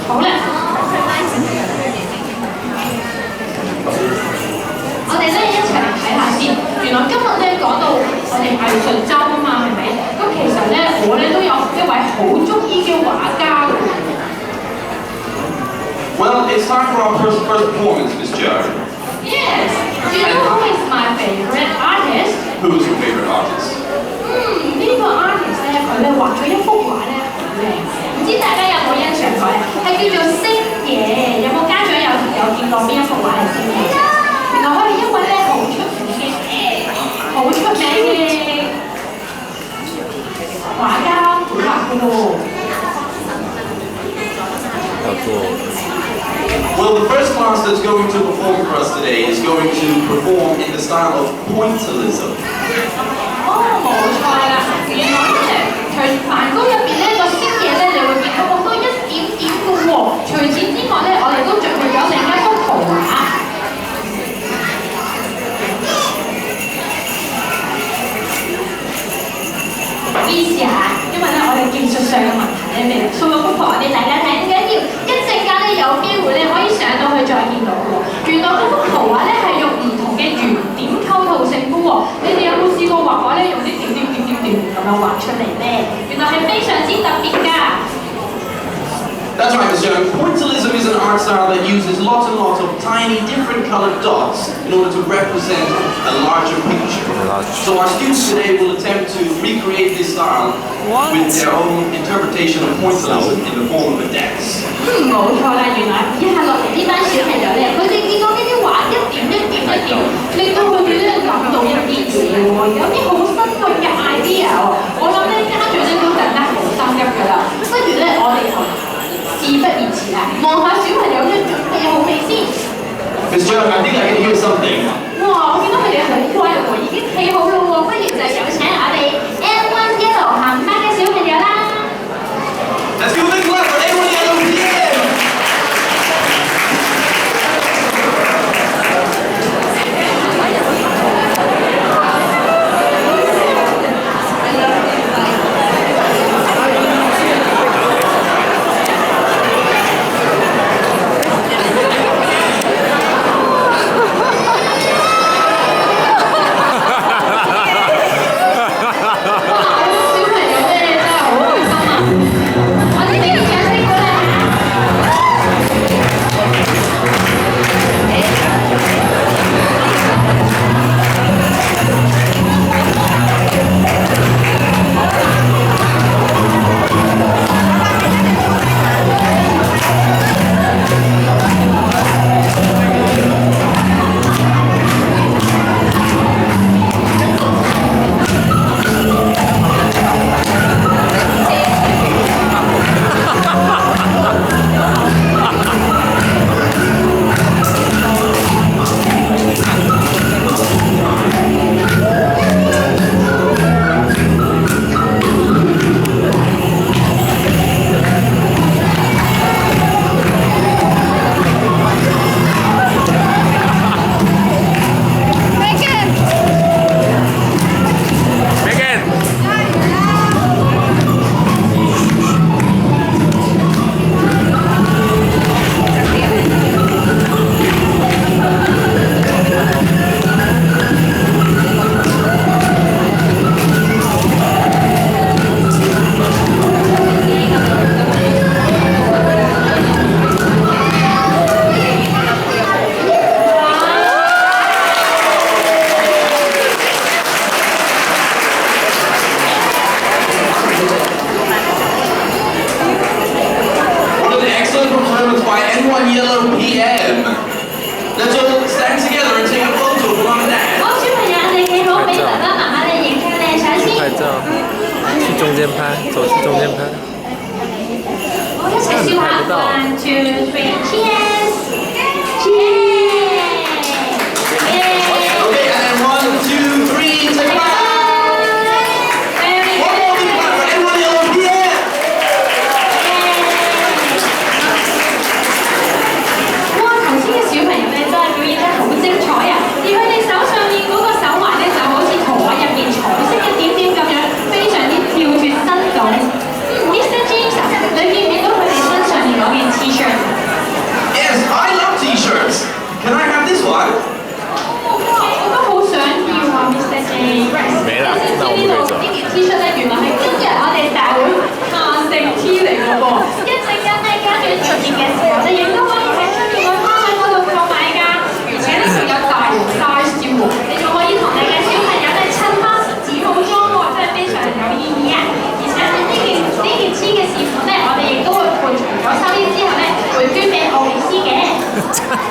好啦，我哋咧一齊嚟睇下先。原來今日咧講到我哋藝術週啊嘛，係咪？咁其實咧我咧都有一位好中意嘅畫家嘅。Well, it's time for our first performance, Miss Jo. Yes. Do you know who is my favorite artist? Who is your favorite artist? 呢個 artist 咧，佢咧畫咗一幅畫咧好靚嘅，唔知大家有冇欣賞過咧？係叫做星爺。有冇家長有見過邊一幅畫係星爺？原來佢係一位咧好出名嘅畫家畫嘅喎。Well, the first class that's going to perform for us today is going to perform in the style of pointillism. 冇錯啦，原來咧，梵高入邊咧個星爺咧，你會見到好多一點點嘅喎。除此之外咧，我哋都準備咗另一幅圖畫。唔好意思嚇，因為咧我哋技術上嘅問題咧，未掃到幅圖畫俾大家睇，唔緊要，一陣間咧有機會咧可以上到去再見到嘅喎。原來嗰幅圖畫咧係用唔同嘅圓點構圖成嘅喎。你哋有冇試過畫畫咧用啲點咁樣畫出嚟咧？原來係非常之特別㗎。That's right, Miss Jo. Pointillism is an art style that uses lots and lots of tiny, different colored dots in order to represent a larger picture. So our students today will attempt to recreate this style with their own interpretation of pointillism in the form of a dance. 冇錯啦，原來以下落嚟呢班小朋友咧，佢哋見到呢啲畫一點，令到佢哋咧諗到一啲嘢喎，有啲好新穎嘅 idea 喎。我諗咧家長咧都更加好心急㗎啦。不如咧我哋事不宜遲啦，望下小朋友咧準備好未先 Miss Jo, I think I can hear something. 哇！我見到佢哋好乖喎，已經企好啦喎，不如就有請我哋 N1 Yellow 行班嘅小朋友啦。Let's give a big clap for N1 Yellow PM! N1 Yellow PM. Let's all stand together and take a photo for Mom and Dad. 好，小朋友，你企好，俾爸爸媽媽你影張靚相先。拍照，去中間拍，走去中間拍。好，一齊笑下。1, 2, 3, cheers! Cheers! Okay, and then 1, 2, 3, say bye. One more big clap for N1 Yellow PM. 哇！頭先嘅小朋友咧，真係表現得好精彩啊！而佢哋手上面嗰個手環咧，就好似圖畫入邊彩色嘅點點咁樣，非常之跳脱生動。Mr. James，你見唔見到佢哋身上面嗰件 T-shirt？ 짠.